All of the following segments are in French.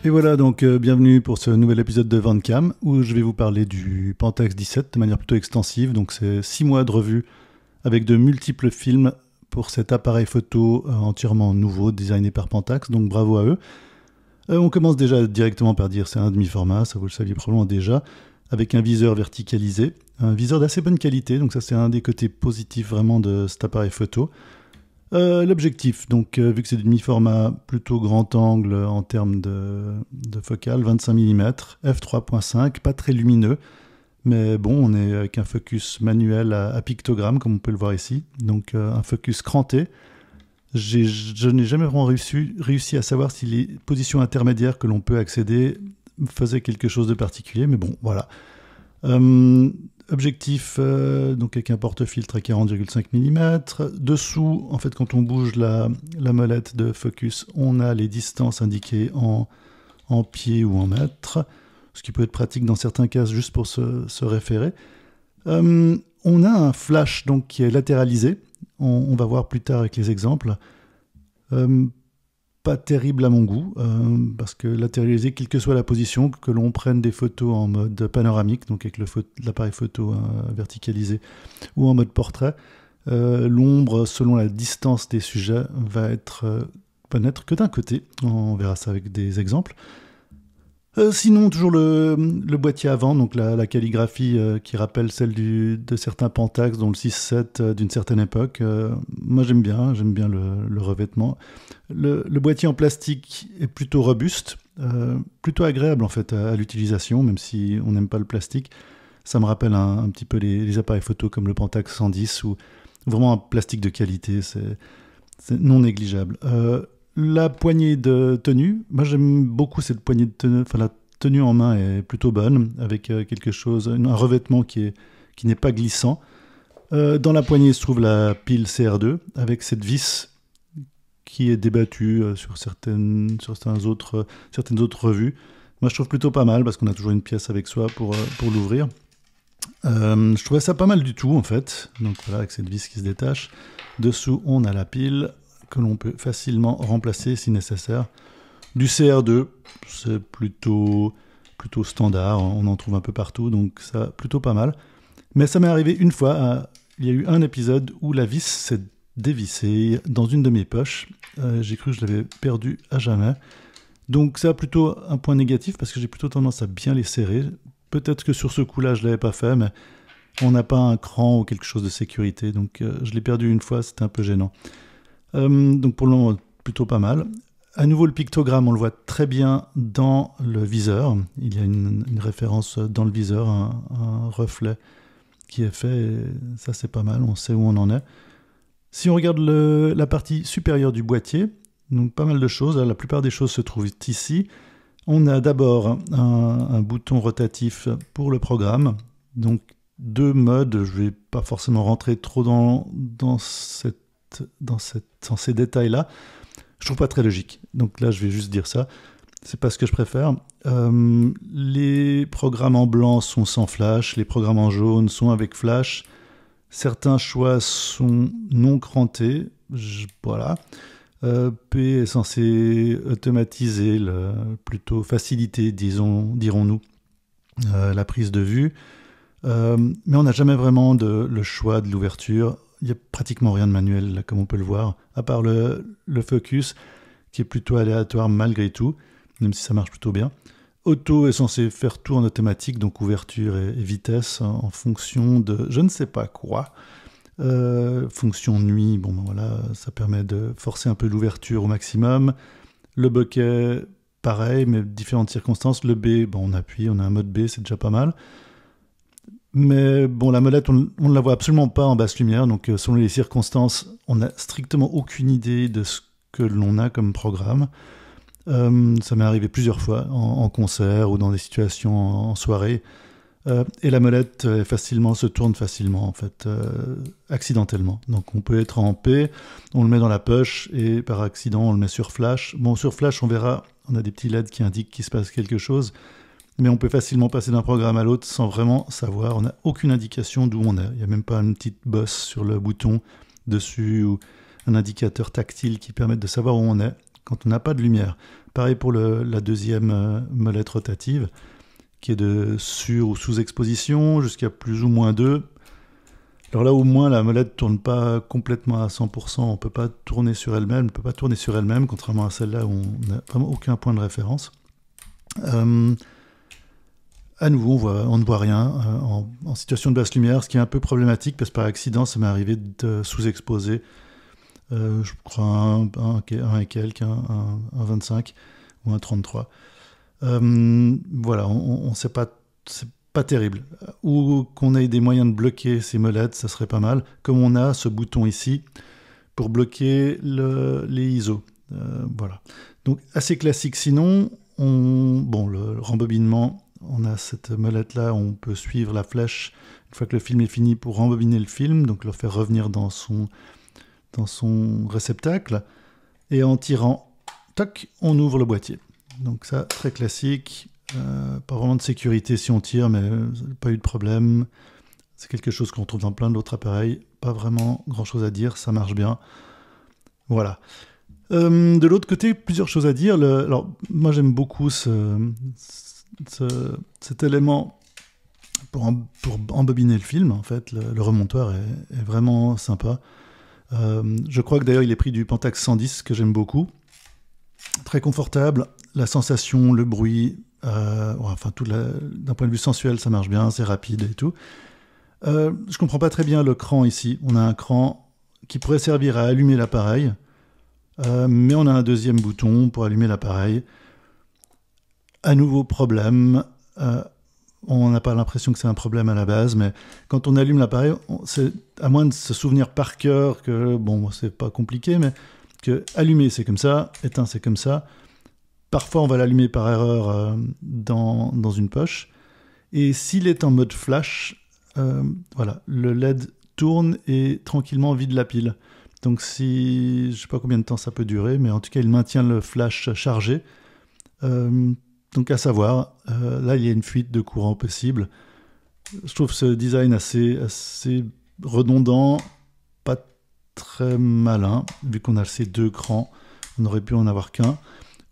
Et voilà donc bienvenue pour ce nouvel épisode de Vancam où je vais vous parler du Pentax 17 de manière plutôt extensive. Donc c'est 6 mois de revue avec de multiples films pour cet appareil photo entièrement nouveau designé par Pentax, donc bravo à eux. On commence déjà directement par dire c'est un demi-format, ça vous le saviez probablement déjà, avec un viseur verticalisé, un viseur d'assez bonne qualité, donc ça c'est un des côtés positifs vraiment de cet appareil photo. L'objectif, donc vu que c'est du demi-format plutôt grand angle en termes de focale, 25 mm, f3.5, pas très lumineux, mais bon, on est avec un focus manuel à pictogramme, comme on peut le voir ici, donc un focus cranté. Je n'ai jamais vraiment réussi à savoir si les positions intermédiaires que l'on peut accéder faisaient quelque chose de particulier, mais bon, voilà. Objectif, donc avec un porte-filtre à 40,5 mm. Dessous, en fait, quand on bouge la molette de focus, on a les distances indiquées en pieds ou en mètres, ce qui peut être pratique dans certains cas juste pour se référer. On a un flash donc, qui est latéralisé. On va voir plus tard avec les exemples. Pas terrible à mon goût, parce que latéraliser, quelle que soit la position, que l'on prenne des photos en mode panoramique, donc avec l'appareil photo verticalisé, ou en mode portrait, l'ombre, selon la distance des sujets, va n'être que d'un côté. On verra ça avec des exemples. Sinon, toujours le boîtier avant, donc la calligraphie qui rappelle celle de certains Pentax, dont le 6.7 d'une certaine époque. Moi, j'aime bien le revêtement. Le boîtier en plastique est plutôt robuste, plutôt agréable en fait à l'utilisation, même si on n'aime pas le plastique. Ça me rappelle un petit peu les appareils photo comme le Pentax 110, ou vraiment un plastique de qualité, c'est non négligeable. La poignée de tenue, moi j'aime beaucoup cette poignée de tenue, enfin la tenue en main est plutôt bonne, avec quelque chose, un revêtement qui n'est pas glissant. Dans la poignée se trouve la pile CR2, avec cette vis qui est débattue sur certaines autres revues. Moi je trouve plutôt pas mal, parce qu'on a toujours une pièce avec soi pour l'ouvrir. Je trouvais ça pas mal du tout en fait, donc voilà, avec cette vis qui se détache. Dessous on a la pile, que l'on peut facilement remplacer si nécessaire. Du CR2, c'est plutôt standard, on en trouve un peu partout, donc ça, plutôt pas mal. Mais ça m'est arrivé une fois, il y a eu un épisode où la vis s'est dévissée dans une de mes poches. J'ai cru que je l'avais perdue à jamais. Donc ça a plutôt un point négatif, parce que j'ai plutôt tendance à bien les serrer. Peut-être que sur ce coup-là, je ne l'avais pas fait, mais on n'a pas un cran ou quelque chose de sécurité, donc je l'ai perdu une fois, c'était un peu gênant. Donc pour le moment, plutôt pas mal. À nouveau, le pictogramme, on le voit très bien dans le viseur. Il y a une référence dans le viseur, un reflet qui est fait. Et ça, c'est pas mal, on sait où on en est. Si on regarde la partie supérieure du boîtier, donc pas mal de choses. La plupart des choses se trouvent ici. On a d'abord un bouton rotatif pour le programme. Donc 2 modes, je ne vais pas forcément rentrer trop dans ces détails-là, je trouve pas très logique. Donc là, je vais juste dire ça. C'est pas ce que je préfère. Les programmes en blanc sont sans flash, les programmes en jaune sont avec flash. Certains choix sont non crantés. Voilà. P est censé automatiser, plutôt faciliter, dirons-nous, la prise de vue. Mais on n'a jamais vraiment le choix de l'ouverture. Il n'y a pratiquement rien de manuel, là, comme on peut le voir, à part le focus, qui est plutôt aléatoire malgré tout, même si ça marche plutôt bien. Auto est censé faire tout en automatique, donc ouverture et vitesse en fonction de je ne sais pas quoi. Fonction nuit, bon ben voilà, ça permet de forcer un peu l'ouverture au maximum. Le bokeh, pareil, mais différentes circonstances. Le B, bon, on appuie, on a un mode B, c'est déjà pas mal. Mais bon, la molette, on ne la voit absolument pas en basse lumière, donc selon les circonstances, on n'a strictement aucune idée de ce que l'on a comme programme. Ça m'est arrivé plusieurs fois en concert ou dans des situations en soirée. Et la molette se tourne facilement, en fait, accidentellement. Donc on peut être en P, on le met dans la poche et par accident on le met sur flash. Bon, sur flash, on verra, on a des petits LED qui indiquent qu'il se passe quelque chose. Mais on peut facilement passer d'un programme à l'autre sans vraiment savoir. On n'a aucune indication d'où on est. Il n'y a même pas une petite bosse sur le bouton dessus ou un indicateur tactile qui permette de savoir où on est quand on n'a pas de lumière. Pareil pour la deuxième molette rotative, qui est de sur- ou sous-exposition, jusqu'à plus ou moins 2. Alors là, au moins, la molette ne tourne pas complètement à 100%, on ne peut pas tourner sur elle-même, contrairement à celle-là où on n'a vraiment aucun point de référence. À nouveau, on ne voit rien en situation de basse lumière, ce qui est un peu problématique, parce que par accident, ça m'est arrivé de sous-exposer, je crois, un et quelques, un 25 ou un 33. Voilà, on sait pas, c'est pas terrible. Ou qu'on ait des moyens de bloquer ces molettes, ça serait pas mal. Comme on a ce bouton ici pour bloquer les ISO. Voilà. Donc assez classique. Sinon, le rembobinement, on a cette molette là, on peut suivre la flèche une fois que le film est fini pour rembobiner le film, donc le faire revenir dans son réceptacle. Et en tirant, toc, on ouvre le boîtier. Donc ça, très classique. Pas vraiment de sécurité si on tire, mais pas eu de problème. C'est quelque chose qu'on trouve dans plein d'autres appareils. Pas vraiment grand-chose à dire, ça marche bien. Voilà. De l'autre côté, plusieurs choses à dire. Alors, moi, j'aime beaucoup cet élément pour embobiner le film. En fait, le remontoir est vraiment sympa. Je crois que d'ailleurs, il est pris du Pentax 110, que j'aime beaucoup. Très confortable, la sensation, le bruit, d'un point de vue sensuel, ça marche bien, c'est rapide et tout. Je comprends pas très bien le cran ici. On a un cran qui pourrait servir à allumer l'appareil, mais on a un deuxième bouton pour allumer l'appareil. À nouveau problème, on n'a pas l'impression que c'est un problème à la base, mais quand on allume l'appareil, c'est à moins de se souvenir par cœur que, bon, c'est pas compliqué, mais que allumer c'est comme ça, éteindre c'est comme ça. Parfois on va l'allumer par erreur dans une poche. Et s'il est en mode flash, voilà, le LED tourne et tranquillement vide la pile. Donc je sais pas combien de temps ça peut durer, mais en tout cas il maintient le flash chargé. Donc à savoir, là il y a une fuite de courant possible. Je trouve ce design assez redondant, pas très malin, vu qu'on a ces deux crans, on aurait pu en avoir qu'un,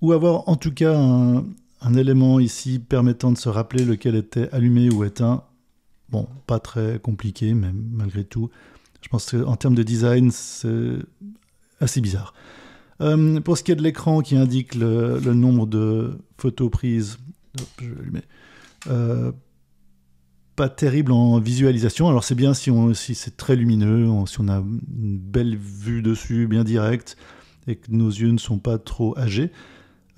ou avoir en tout cas un élément ici permettant de se rappeler lequel était allumé ou éteint. Bon, pas très compliqué, mais malgré tout, je pense qu'en termes de design, c'est assez bizarre. Pour ce qui est de l'écran qui indique le nombre de photos prises, je vais allumer, pas terrible en visualisation. Alors c'est bien si c'est très lumineux, si on a une belle vue dessus, bien directe, et que nos yeux ne sont pas trop âgés.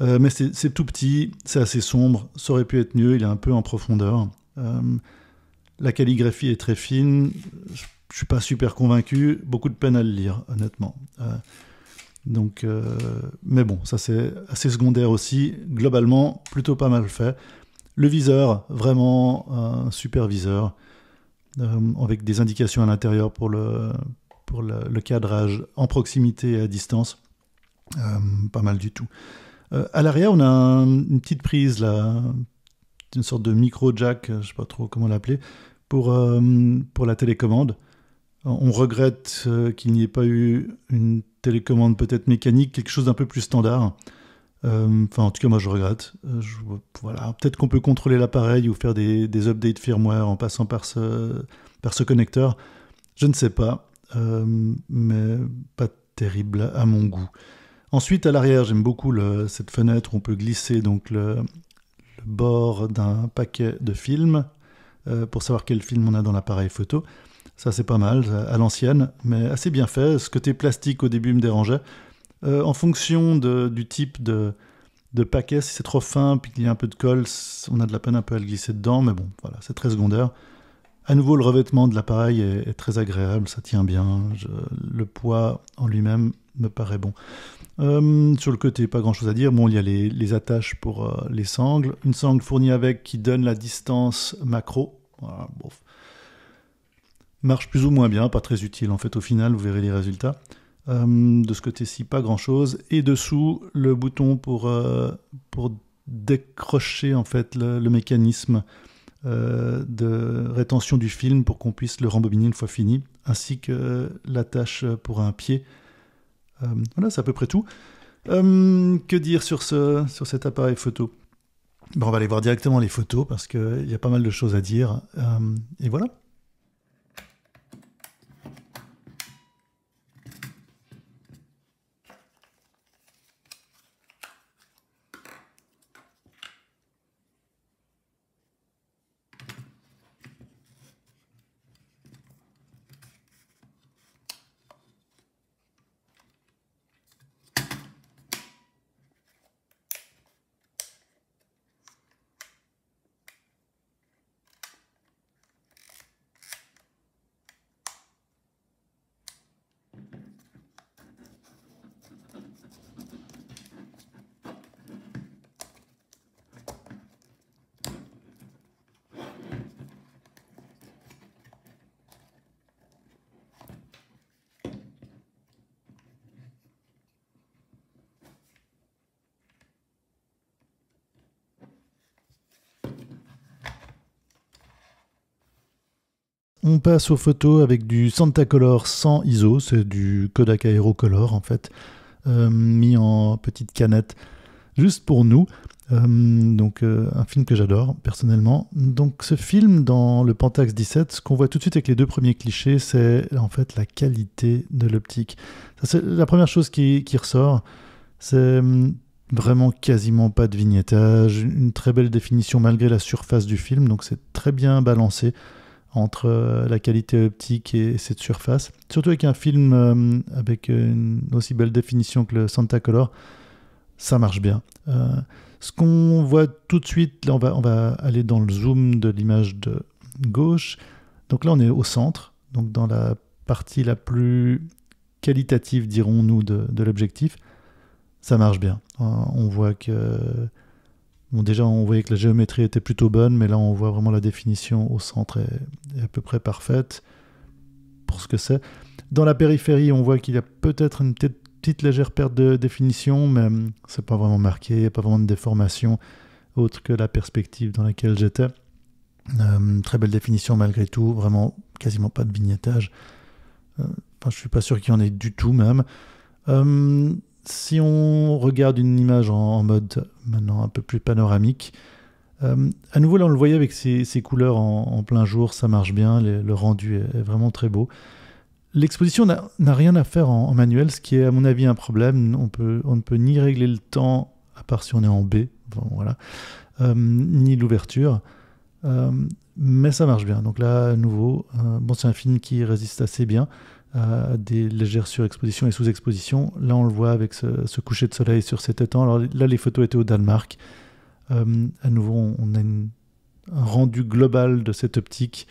Mais c'est tout petit, c'est assez sombre, ça aurait pu être mieux, il est un peu en profondeur. La calligraphie est très fine, je ne suis pas super convaincu, beaucoup de peine à le lire, honnêtement. Mais bon, ça c'est assez secondaire aussi. Globalement, plutôt pas mal fait. Le viseur, vraiment un super viseur, avec des indications à l'intérieur pour le cadrage en proximité et à distance. Pas mal du tout. À l'arrière, on a une petite prise, là, une sorte de micro-jack, je ne sais pas trop comment l'appeler, pour la télécommande. On regrette qu'il n'y ait pas eu une télécommande peut-être mécanique, quelque chose d'un peu plus standard. En tout cas, moi je regrette. Voilà. Peut-être qu'on peut contrôler l'appareil ou faire des updates firmware en passant par ce connecteur. Je ne sais pas, mais pas terrible à mon goût. Ensuite, à l'arrière, j'aime beaucoup cette fenêtre où on peut glisser donc le bord d'un paquet de films pour savoir quel film on a dans l'appareil photo. Ça, c'est pas mal, à l'ancienne, mais assez bien fait. Ce côté plastique, au début, me dérangeait. En fonction du type de paquet, si c'est trop fin, puis qu'il y a un peu de colle, on a de la peine un peu à le glisser dedans, mais bon, voilà, c'est très secondaire. À nouveau, le revêtement de l'appareil est très agréable, ça tient bien. Le poids en lui-même me paraît bon. Sur le côté, pas grand-chose à dire. Bon, il y a les attaches pour les sangles. Une sangle fournie avec qui donne la distance macro. Voilà, bon. Marche plus ou moins bien, pas très utile en fait au final, vous verrez les résultats. De ce côté-ci, pas grand-chose. Et dessous, le bouton pour décrocher en fait le mécanisme de rétention du film pour qu'on puisse le rembobiner une fois fini, ainsi que l'attache pour un pied. Voilà, c'est à peu près tout. Que dire sur cet appareil photo? Bon, on va aller voir directement les photos parce qu'il y a pas mal de choses à dire. Et voilà. On passe aux photos avec du Santacolor sans ISO, c'est du Kodak Aerocolor en fait, mis en petite canette juste pour nous. Donc un film que j'adore personnellement. Donc ce film dans le Pentax 17, ce qu'on voit tout de suite avec les deux premiers clichés, c'est en fait la qualité de l'optique. Ça, c'est la première chose qui ressort, c'est vraiment quasiment pas de vignettage, une très belle définition malgré la surface du film, donc c'est très bien balancé entre la qualité optique et cette surface. Surtout avec un film avec une aussi belle définition que le Santacolor, ça marche bien. Ce qu'on voit tout de suite, là on va aller dans le zoom de l'image de gauche. Donc là on est au centre, donc dans la partie la plus qualitative, dirons-nous, de l'objectif. Ça marche bien. On voit que... Bon, déjà, on voyait que la géométrie était plutôt bonne, mais là, on voit vraiment la définition au centre est à peu près parfaite pour ce que c'est. Dans la périphérie, on voit qu'il y a peut-être une petite légère perte de définition, mais c'est pas vraiment marqué, il n'y a pas vraiment de déformation autre que la perspective dans laquelle j'étais. Très belle définition malgré tout, vraiment quasiment pas de vignettage. Je suis pas sûr qu'il y en ait du tout même. Si on regarde une image en mode maintenant un peu plus panoramique, à nouveau là on le voyait avec ces couleurs en plein jour, ça marche bien, le rendu est vraiment très beau. L'exposition n'a rien à faire en manuel, ce qui est à mon avis un problème. On ne peut ni régler le temps, à part si on est en B, bon, voilà, ni l'ouverture, mais ça marche bien. Donc là à nouveau, c'est un film qui résiste assez bien à des légères surexpositions et sous-expositions. Là, on le voit avec ce coucher de soleil sur cet étang. Alors là, les photos étaient au Danemark. À nouveau, on a un rendu global de cette optique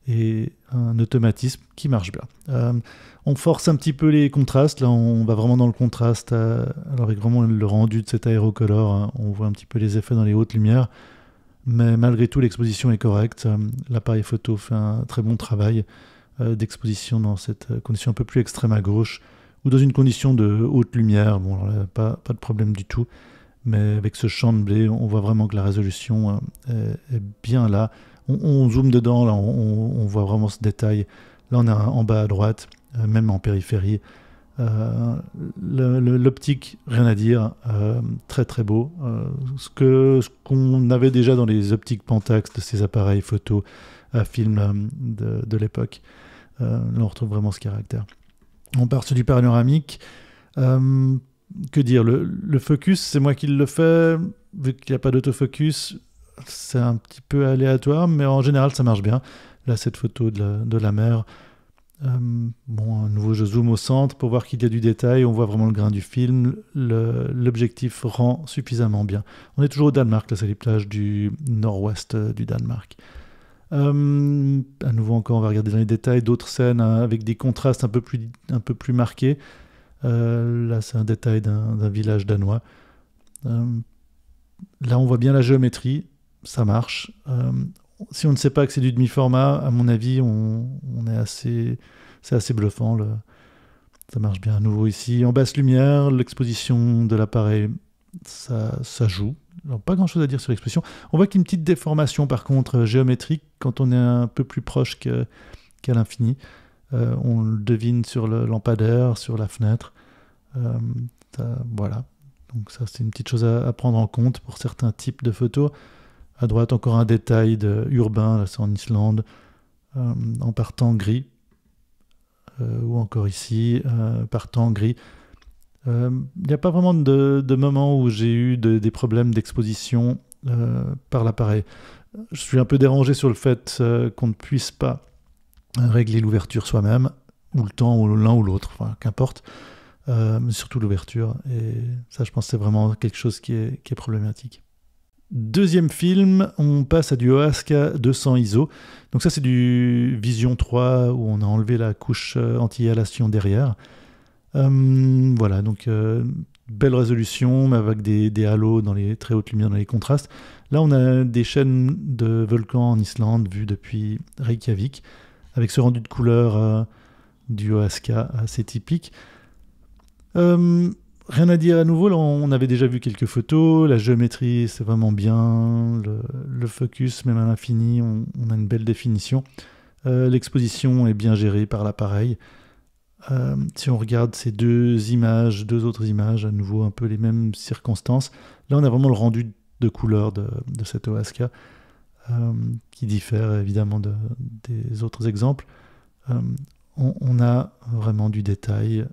et un automatisme qui marche bien. On force un petit peu les contrastes. Là, on va vraiment dans le contraste. Alors avec vraiment le rendu de cet aérocolor, hein, on voit un petit peu les effets dans les hautes lumières. Mais malgré tout, l'exposition est correcte. L'appareil photo fait un très bon travail d'exposition dans cette condition un peu plus extrême à gauche ou dans une condition de haute lumière. Bon, alors là, pas de problème du tout, mais avec ce champ de blé, on voit vraiment que la résolution est bien là. On zoome dedans, là, on voit vraiment ce détail. Là, on est en bas à droite, même en périphérie. L'optique, rien à dire, très très beau. Ce qu'on avait déjà dans les optiques Pentax de ces appareils photo à film de l'époque. Là, on retrouve vraiment ce caractère. On part sur du panoramique. Que dire, le focus, c'est moi qui le fais. Vu qu'il n'y a pas d'autofocus, c'est un petit peu aléatoire, mais en général, ça marche bien. Là, cette photo de la mer. À nouveau, je zoome au centre pour voir qu'il y a du détail. On voit vraiment le grain du film. L'objectif rend suffisamment bien. On est toujours au Danemark. Là, c'est les plages du nord-ouest du Danemark. À nouveau encore, on va regarder dans les détails d'autres scènes avec des contrastes un peu plus marqués. Là, c'est un détail d'un village danois. Là, on voit bien la géométrie, ça marche. Si on ne sait pas que c'est du demi-format, à mon avis, c'est assez bluffant. Ça marche bien à nouveau ici. En basse lumière, l'exposition de l'appareil, ça joue. Alors, pas grand-chose à dire sur l'exposition. On voit qu'il y a une petite déformation, par contre, géométrique, quand on est un peu plus proche qu'à l'infini. On le devine sur le lampadaire, sur la fenêtre. Voilà. Donc ça, c'est une petite chose à prendre en compte pour certains types de photos. À droite, encore un détail urbain, là c'est en Islande, en partant gris. Ou encore ici, partant gris. Il n'y a pas vraiment de moment où j'ai eu des problèmes d'exposition par l'appareil. Je suis un peu dérangé sur le fait qu'on ne puisse pas régler l'ouverture soi-même, ou le temps, ou l'un ou l'autre, enfin, qu'importe, mais surtout l'ouverture. Et ça, je pense que c'est vraiment quelque chose qui est problématique. Deuxième film, on passe à du OASCA 200 ISO. Donc ça, c'est du Vision 3 où on a enlevé la couche anti-halation derrière. Voilà, donc belle résolution, mais avec des halos dans les très hautes lumières, dans les contrastes. Là, on a des chaînes de volcans en Islande vues depuis Reykjavik, avec ce rendu de couleur du OASCA assez typique. Rien à dire à nouveau, là on avait déjà vu quelques photos, la géométrie c'est vraiment bien, le focus même à l'infini, on a une belle définition. L'exposition est bien gérée par l'appareil. Si on regarde ces deux autres images, à nouveau un peu les mêmes circonstances, là on a vraiment le rendu de couleur de cet OASCA qui diffère évidemment des autres exemples. On a vraiment du détail.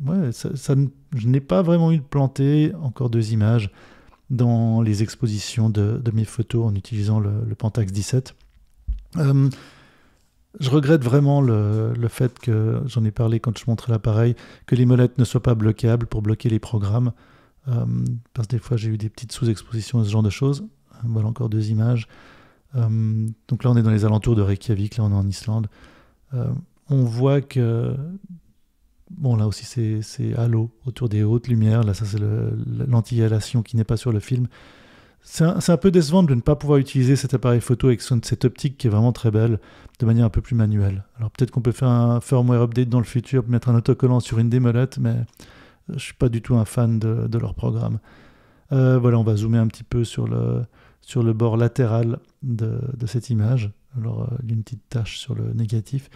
Ouais, je n'ai pas vraiment eu de planter, encore 2 images, dans les expositions de mes photos en utilisant le Pentax 17. Je regrette vraiment le fait que, j'en ai parlé quand je montrais l'appareil, que les molettes ne soient pas bloquables pour bloquer les programmes. Parce que des fois j'ai eu des petites sous-expositions et ce genre de choses. Voilà encore 2 images. Donc là on est dans les alentours de Reykjavik, là on est en Islande. On voit que... Bon, là aussi, c'est halo autour des hautes lumières. Là, ça, c'est l'anti-halation qui n'est pas sur le film. C'est un peu décevant de ne pas pouvoir utiliser cet appareil photo avec cette optique qui est vraiment très belle, de manière un peu plus manuelle. Alors, peut-être qu'on peut faire un firmware update dans le futur, mettre un autocollant sur une des molettes, mais je ne suis pas du tout un fan de leur programme. Voilà, on va zoomer un petit peu sur le bord latéral de cette image. Alors, il y a une petite tache sur le négatif.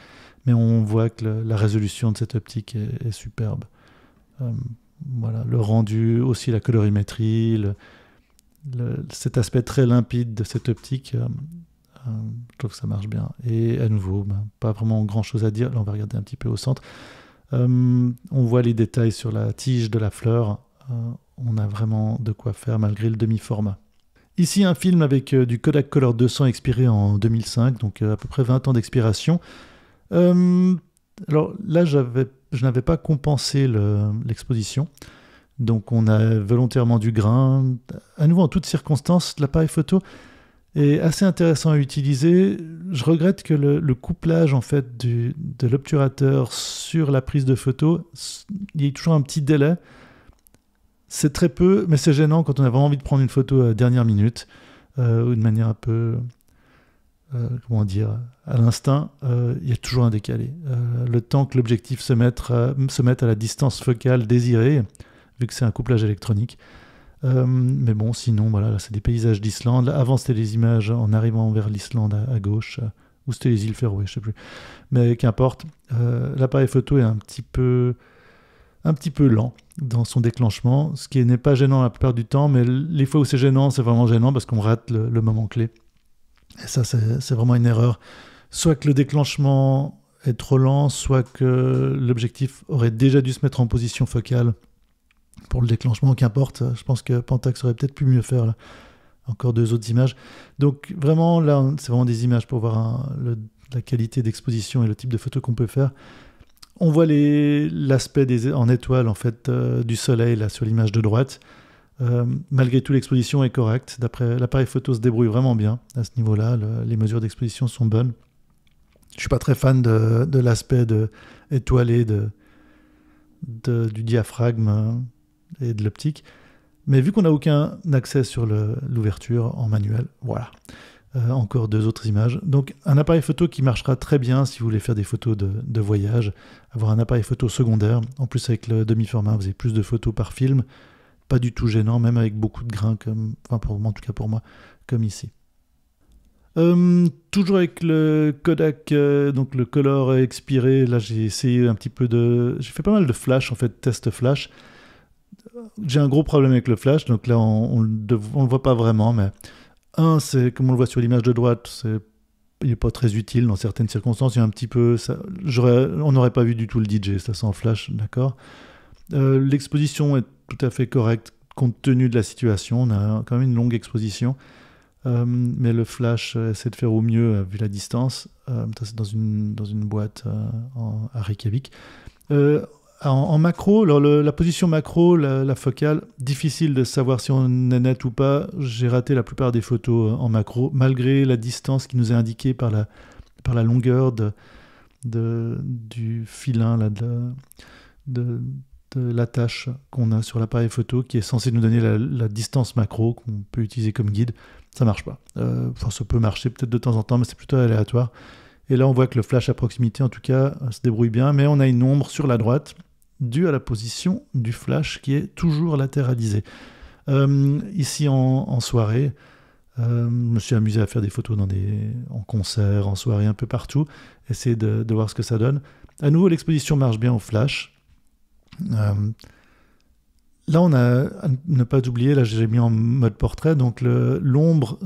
Mais on voit que la résolution de cette optique est superbe. Voilà, le rendu, aussi la colorimétrie, cet aspect très limpide de cette optique, je trouve que ça marche bien. Et à nouveau, pas vraiment grand-chose à dire. Là, on va regarder un petit peu au centre. On voit les détails sur la tige de la fleur. On a vraiment de quoi faire malgré le demi-format. Ici, un film avec du Kodak Color 200 expiré en 2005, donc à peu près 20 ans d'expiration. Alors là, je n'avais pas compensé l'exposition. Donc on a volontairement du grain. À nouveau, en toutes circonstances, l'appareil photo est assez intéressant à utiliser. Je regrette que le couplage en fait, de l'obturateur sur la prise de photo, il y ait toujours un petit délai. C'est très peu, mais c'est gênant quand on a vraiment envie de prendre une photo à dernière minute, ou de manière un peu... comment dire, à l'instinct, il y a toujours un décalé. Le temps que l'objectif se mette à la distance focale désirée, vu que c'est un couplage électronique. Mais bon, sinon, voilà, là, c'est des paysages d'Islande. Avant, c'était les images en arrivant vers l'Islande à gauche, ou c'était les îles Féroé, je ne sais plus. Mais qu'importe, l'appareil photo est un petit peu lent dans son déclenchement, ce qui n'est pas gênant la plupart du temps, mais les fois où c'est gênant, c'est vraiment gênant parce qu'on rate le moment clé. Et ça, c'est vraiment une erreur. Soit que le déclenchement est trop lent, soit que l'objectif aurait déjà dû se mettre en position focale pour le déclenchement, qu'importe. Je pense que Pentax aurait peut-être pu mieux faire. Là. Encore 2 autres images. Donc vraiment, là, c'est vraiment des images pour voir la qualité d'exposition et le type de photo qu'on peut faire. On voit l'aspect en étoile en fait, du soleil là, sur l'image de droite. Malgré tout, l'exposition est correcte. L'appareil photo se débrouille vraiment bien à ce niveau-là. Les mesures d'exposition sont bonnes. Je ne suis pas très fan de l'aspect étoilé du diaphragme et de l'optique. Mais vu qu'on n'a aucun accès sur l'ouverture en manuel, voilà. Encore 2 autres images. Donc un appareil photo qui marchera très bien si vous voulez faire des photos de voyage. Avoir un appareil photo secondaire. En plus, avec le demi-format, vous avez plus de photos par film. Pas du tout gênant, même avec beaucoup de grains, en tout cas pour moi, comme ici. Toujours avec le Kodak, donc le Color expiré, là j'ai essayé un petit peu j'ai fait pas mal de flash, en fait, test flash. j'ai un gros problème avec le flash, donc là on le voit pas vraiment, mais c'est comme on le voit sur l'image de droite, il n'est pas très utile dans certaines circonstances. Il y a un petit peu, on n'aurait pas vu du tout le DJ, ça sans flash, d'accord. L'exposition est tout à fait correcte compte tenu de la situation. On a quand même une longue exposition, mais le flash essaie de faire au mieux vu la distance. Ça c'est dans une boîte à Reykjavik. En macro, alors la position macro, la focale, difficile de savoir si on est net ou pas. J'ai raté la plupart des photos en macro, malgré la distance qui nous est indiquée par la longueur du filin, là, de l'attache qu'on a sur l'appareil photo, qui est censé nous donner la distance macro qu'on peut utiliser comme guide. Ça marche pas. Enfin, ça peut marcher peut-être de temps en temps, mais c'est plutôt aléatoire. Et là, on voit que le flash à proximité, en tout cas, se débrouille bien, mais on a une ombre sur la droite, due à la position du flash qui est toujours latéralisée. Ici en soirée, je me suis amusé à faire des photos en concert, en soirée, un peu partout, essayer de voir ce que ça donne. À nouveau, l'exposition marche bien au flash. Là, on a à ne pas oublier, là j'ai mis en mode portrait, donc l'ombre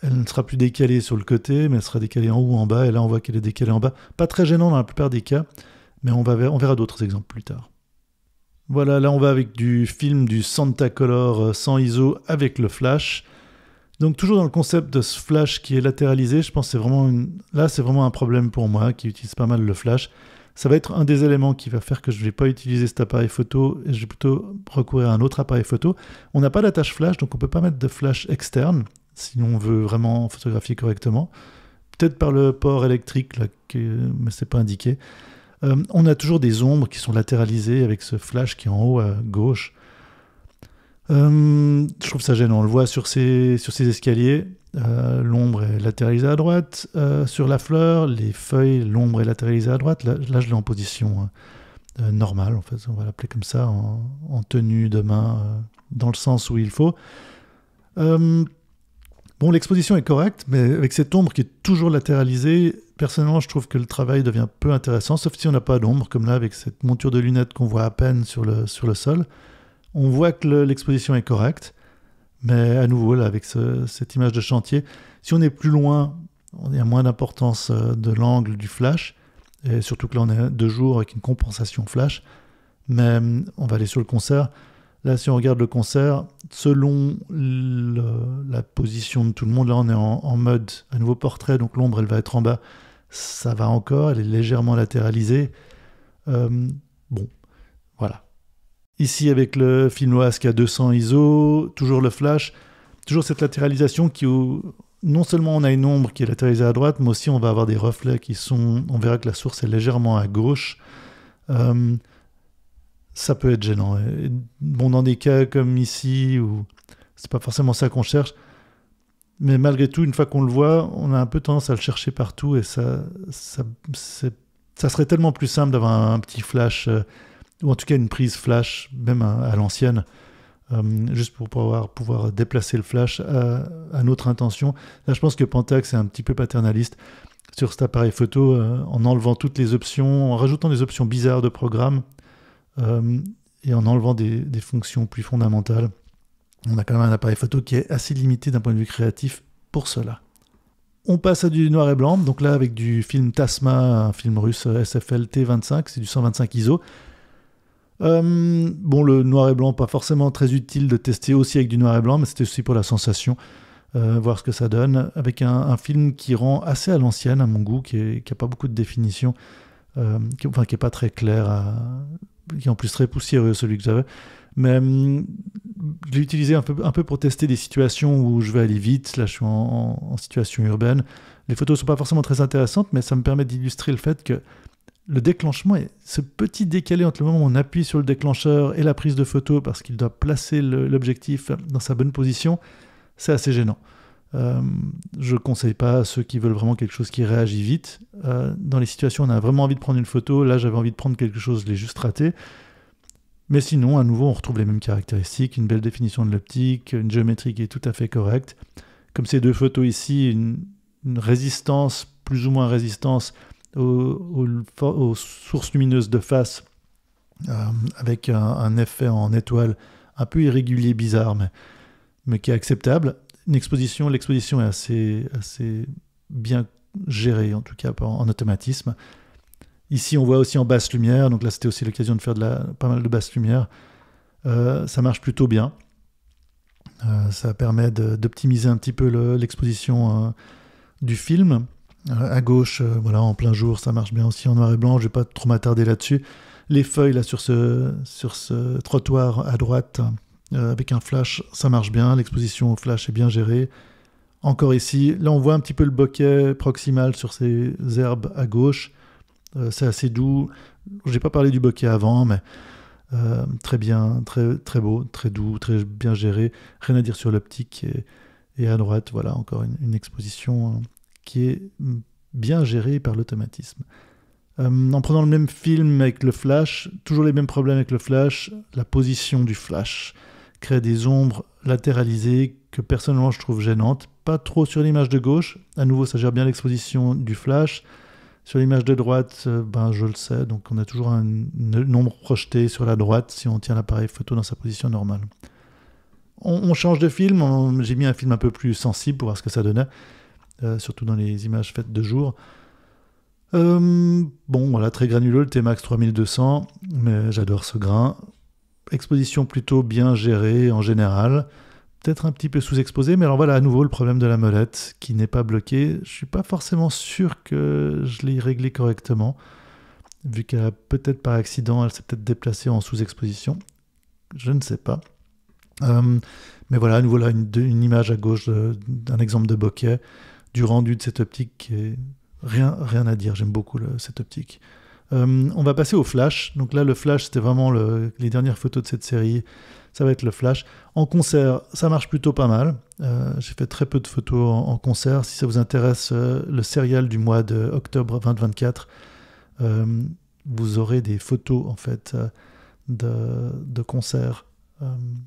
elle ne sera plus décalée sur le côté, mais elle sera décalée en haut ou en bas, et là on voit qu'elle est décalée en bas. Pas très gênant dans la plupart des cas, mais on verra d'autres exemples plus tard. Voilà, là on va avec du film du Santacolor sans ISO avec le flash. Donc toujours dans le concept de ce flash qui est latéralisé, je pense que c'est vraiment un problème pour moi qui utilise pas mal le flash. Ça va être un des éléments qui va faire que je ne vais pas utiliser cet appareil photo et je vais plutôt recourir à un autre appareil photo. On n'a pas d'attache flash, donc on ne peut pas mettre de flash externe si on veut vraiment photographier correctement. Peut-être par le port électrique, là, mais ce n'est pas indiqué. On a toujours des ombres qui sont latéralisées avec ce flash qui est en haut à gauche. Je trouve ça gênant. On le voit sur ces escaliers. L'ombre est latéralisée à droite. Sur la fleur, les feuilles, l'ombre est latéralisée à droite. Là je l'ai en position normale, en fait. On va l'appeler comme ça, en tenue de main, dans le sens où il faut. Bon, l'exposition est correcte, mais avec cette ombre qui est toujours latéralisée, personnellement, je trouve que le travail devient peu intéressant, sauf si on n'a pas d'ombre, comme là, avec cette monture de lunettes qu'on voit à peine sur le sol. On voit que l'exposition est correcte, mais à nouveau, là, avec cette image de chantier, si on est plus loin, il y a moins d'importance de l'angle du flash, et surtout que là, on est de jour avec une compensation flash, mais on va aller sur le concert. Là, si on regarde le concert, selon la position de tout le monde, là, on est en mode à nouveau portrait, donc l'ombre, elle va être en bas. Ça va encore, elle est légèrement latéralisée. Bon, voilà. Ici, avec le film OASC à 200 ISO, toujours le flash, toujours cette latéralisation non seulement on a une ombre qui est latéralisée à droite, mais aussi on va avoir des reflets on verra que la source est légèrement à gauche. Ça peut être gênant. Et bon, dans des cas comme ici, où c'est pas forcément ça qu'on cherche, mais malgré tout, une fois qu'on le voit, on a un peu tendance à le chercher partout, et ça serait tellement plus simple d'avoir un petit flash, ou en tout cas une prise flash, même à l'ancienne, juste pour pouvoir déplacer le flash à notre intention. Là, je pense que Pentax est un petit peu paternaliste sur cet appareil photo, en enlevant toutes les options, en rajoutant des options bizarres de programme, et en enlevant des fonctions plus fondamentales. On a quand même un appareil photo qui est assez limité d'un point de vue créatif pour cela. On passe à du noir et blanc, donc là avec du film Tasma, un film russe SFL T25, c'est du 125 ISO. Bon, le noir et blanc, pas forcément très utile de tester aussi avec du noir et blanc, mais c'était aussi pour la sensation, voir ce que ça donne, avec un film qui rend assez à l'ancienne à mon goût, qui n'a pas beaucoup de définition, qui n'est pas très clair, qui est en plus très poussiéreux, celui que j'avais. Mais je l'ai utilisé un peu pour tester des situations où je vais aller vite. Là, je suis en situation urbaine. Les photos ne sont pas forcément très intéressantes, mais ça me permet d'illustrer le fait que le déclenchement est ce petit décalé entre le moment où on appuie sur le déclencheur et la prise de photo, parce qu'il doit placer l'objectif dans sa bonne position, c'est assez gênant. Je ne conseille pas à ceux qui veulent vraiment quelque chose qui réagit vite. Dans les situations où on a vraiment envie de prendre une photo, là j'avais envie de prendre quelque chose, je l'ai juste raté. Mais sinon, à nouveau, on retrouve les mêmes caractéristiques, une belle définition de l'optique, une géométrie qui est tout à fait correcte. Comme ces deux photos ici, une résistance, plus ou moins résistance aux sources lumineuses de face avec un effet en étoile un peu irrégulier, bizarre, mais qui est acceptable. L'exposition est assez bien gérée, en tout cas en automatisme. Ici, on voit aussi en basse lumière, donc là, c'était aussi l'occasion de faire pas mal de basse lumière. Ça marche plutôt bien. Ça permet d'optimiser un petit peu l'exposition du film. À gauche, voilà, en plein jour, ça marche bien aussi en noir et blanc. Je ne vais pas trop m'attarder là-dessus. Les feuilles là sur ce trottoir à droite, avec un flash, ça marche bien. L'exposition au flash est bien gérée. Encore ici, là, on voit un petit peu le bokeh proximal sur ces herbes à gauche. C'est assez doux. Je n'ai pas parlé du bokeh avant, mais très bien, très beau, très doux, très bien géré. Rien à dire sur l'optique. Et à droite, voilà, encore une exposition qui est bien gérée par l'automatisme. En prenant le même film avec le flash, toujours les mêmes problèmes avec le flash, la position du flash crée des ombres latéralisées que personnellement je trouve gênantes. Pas trop sur l'image de gauche, à nouveau ça gère bien l'exposition du flash. Sur l'image de droite, je le sais, donc on a toujours une ombre projetée sur la droite si on tient l'appareil photo dans sa position normale. On change de film, j'ai mis un film un peu plus sensible pour voir ce que ça donnait, surtout dans les images faites de jour. Voilà, très granuleux, le T-Max 3200, mais j'adore ce grain. Exposition plutôt bien gérée en général, peut-être un petit peu sous-exposée, mais alors voilà, à nouveau, le problème de la molette qui n'est pas bloquée. Je suis pas forcément sûr que je l'ai réglé correctement, vu qu'elle a peut-être par accident, elle s'est peut-être déplacée en sous-exposition. Je ne sais pas. Mais voilà, à nouveau là, une image à gauche d'un exemple de bokeh, du rendu de cette optique, et rien à dire, j'aime beaucoup cette optique. On va passer au flash. Donc là, le flash, c'était vraiment les dernières photos de cette série. Ça va être le flash. En concert, ça marche plutôt pas mal. J'ai fait très peu de photos en concert. Si ça vous intéresse, le serial du mois d'octobre 2024, vous aurez des photos en fait de concerts,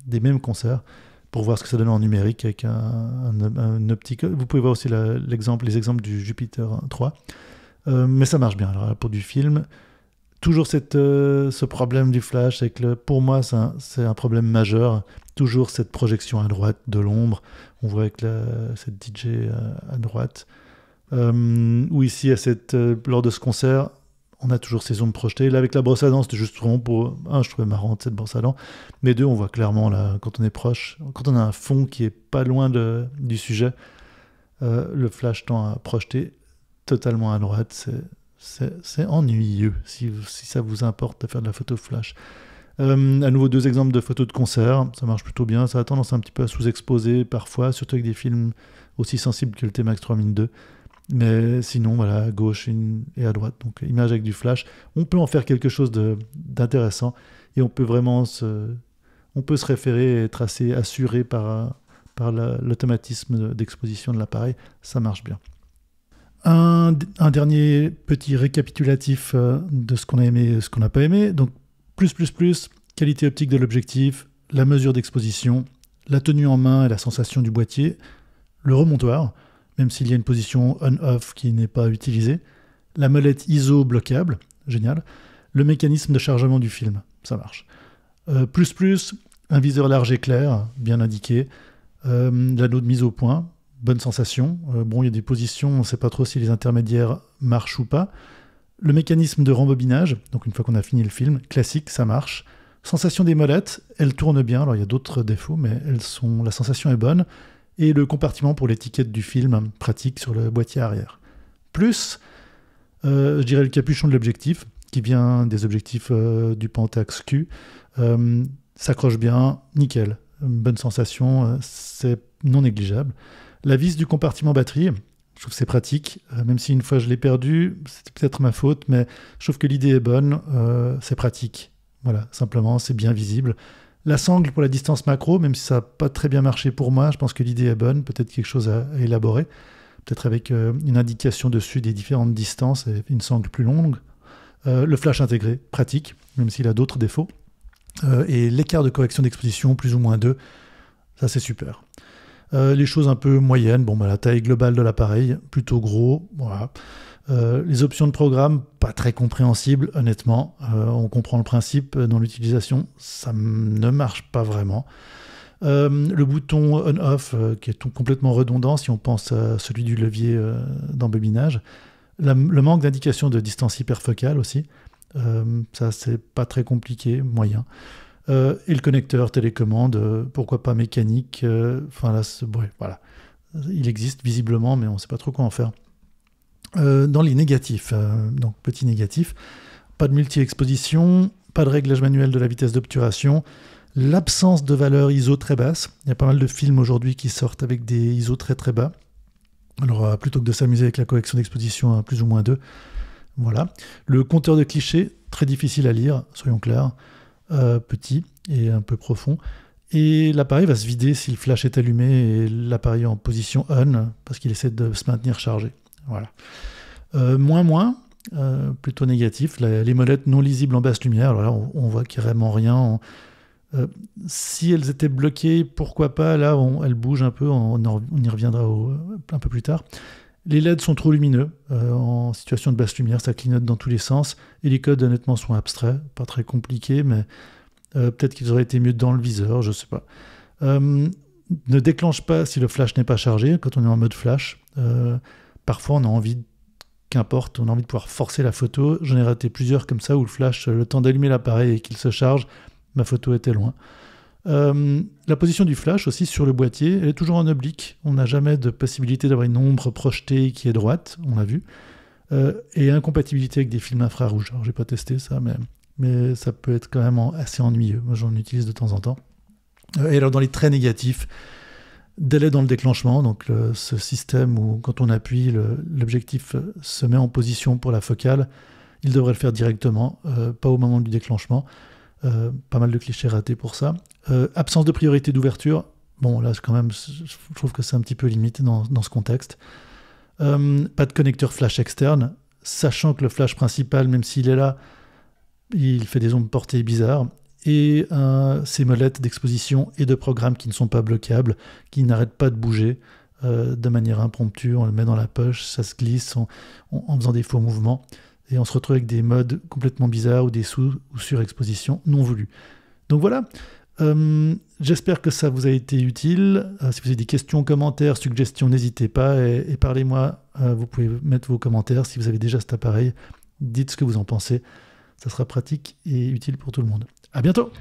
des mêmes concerts, pour voir ce que ça donne en numérique avec un optique. Vous pouvez voir aussi les exemples du Jupiter 3. Mais ça marche bien. Alors là, pour du film, toujours ce problème du flash, pour moi, c'est un problème majeur. Toujours cette projection à droite de l'ombre. On voit avec cette DJ à droite. Ou ici, lors de ce concert, on a toujours ces ombres projetées. Là, avec la brosse à dents, c'était juste vraiment pour... je trouvais marrante cette brosse à dents. Mais deux, on voit clairement, là, quand on est proche, quand on a un fond qui est pas loin du sujet, le flash tend à projeter totalement à droite. C'est ennuyeux si ça vous importe de faire de la photo flash. À nouveau, 2 exemples de photos de concert. Ça marche plutôt bien. Ça a tendance un petit peu à sous-exposer parfois, surtout avec des films aussi sensibles que le T-Max 3002. Mais sinon, voilà, à gauche et à droite. Donc, image avec du flash. On peut en faire quelque chose d'intéressant et on peut se référer et être assez assuré par l'automatisme d'exposition de l'appareil. Ça marche bien. Un dernier petit récapitulatif de ce qu'on a aimé et ce qu'on n'a pas aimé. Donc, plus, qualité optique de l'objectif, la mesure d'exposition, la tenue en main et la sensation du boîtier, le remontoir, même s'il y a une position on-off qui n'est pas utilisée, la molette ISO bloquable, génial, le mécanisme de chargement du film, ça marche. Plus, un viseur large et clair, bien indiqué, l'anneau de mise au point, bonne sensation. Il y a des positions, on ne sait pas trop si les intermédiaires marchent ou pas. Le mécanisme de rembobinage, donc une fois qu'on a fini le film, classique, ça marche. Sensation des molettes, elles tournent bien, alors il y a d'autres défauts, mais la sensation est bonne. Et le compartiment pour l'étiquette du film, pratique sur le boîtier arrière. Plus, je dirais le capuchon de l'objectif, qui vient des objectifs du Pentax Q, s'accroche bien, nickel. Bonne sensation, c'est non négligeable. La vis du compartiment batterie, je trouve que c'est pratique, même si une fois je l'ai perdu, c'était peut-être ma faute, mais je trouve que l'idée est bonne, c'est pratique. Voilà, simplement, c'est bien visible. La sangle pour la distance macro, même si ça n'a pas très bien marché pour moi, je pense que l'idée est bonne, peut-être quelque chose à élaborer, peut-être avec une indication dessus des différentes distances et une sangle plus longue. Le flash intégré, pratique, même s'il a d'autres défauts. Et l'écart de correction d'exposition, plus ou moins 2, ça c'est super. Les choses un peu moyennes, la taille globale de l'appareil, plutôt gros, voilà. Les options de programme, pas très compréhensibles, honnêtement. On comprend le principe dans l'utilisation, ça ne marche pas vraiment. Le bouton on-off, qui est complètement redondant si on pense à celui du levier d'embobinage. Le manque d'indication de distance hyperfocale aussi. Ça, c'est pas très compliqué, moyen. Et le connecteur télécommande, pourquoi pas mécanique. Voilà. Il existe visiblement, mais on ne sait pas trop quoi en faire. Dans les négatifs, donc petit négatif, pas de multi-exposition, pas de réglage manuel de la vitesse d'obturation, l'absence de valeur ISO très basse. Il y a pas mal de films aujourd'hui qui sortent avec des ISO très très bas. Alors plutôt que de s'amuser avec la correction d'exposition à plus ou moins 2, voilà. Le compteur de clichés, très difficile à lire, soyons clairs, petit et un peu profond. Et l'appareil va se vider si le flash est allumé et l'appareil est en position on, parce qu'il essaie de se maintenir chargé. Voilà. Plutôt négatif, les molettes non lisibles en basse lumière, alors là on voit carrément rien. Si elles étaient bloquées, pourquoi pas, là elles bougent un peu, on y reviendra un peu plus tard. Les LED sont trop lumineux, en situation de basse lumière, ça clignote dans tous les sens, et les codes honnêtement sont abstraits, pas très compliqués, mais peut-être qu'ils auraient été mieux dans le viseur, je sais pas. Ne déclenche pas si le flash n'est pas chargé, quand on est en mode flash. Parfois, on a envie de pouvoir forcer la photo. J'en ai raté plusieurs comme ça, où le flash, le temps d'allumer l'appareil et qu'il se charge, ma photo était loin. La position du flash aussi sur le boîtier, elle est toujours en oblique. On n'a jamais de possibilité d'avoir une ombre projetée qui est droite, on l'a vu. Et incompatibilité avec des films infrarouges. Alors, j'ai pas testé ça, mais ça peut être quand même assez ennuyeux. Moi, j'en utilise de temps en temps. Et alors, dans les traits négatifs, délai dans le déclenchement, donc ce système où quand on appuie, l'objectif se met en position pour la focale, il devrait le faire directement, pas au moment du déclenchement. Pas mal de clichés ratés pour ça. Absence de priorité d'ouverture, bon là quand même je trouve que c'est un petit peu limité dans ce contexte. Pas de connecteur flash externe, sachant que le flash principal, même s'il est là, il fait des ombres portées bizarres. Et ces molettes d'exposition et de programme qui ne sont pas bloquables, qui n'arrêtent pas de bouger de manière impromptue. On le met dans la poche, ça se glisse en faisant des faux mouvements. Et on se retrouve avec des modes complètement bizarres ou des sous- ou surexpositions non voulues. Donc voilà, j'espère que ça vous a été utile. Si vous avez des questions, commentaires, suggestions, n'hésitez pas et parlez-moi. Vous pouvez mettre vos commentaires si vous avez déjà cet appareil. Dites ce que vous en pensez. Ça sera pratique et utile pour tout le monde. À bientôt!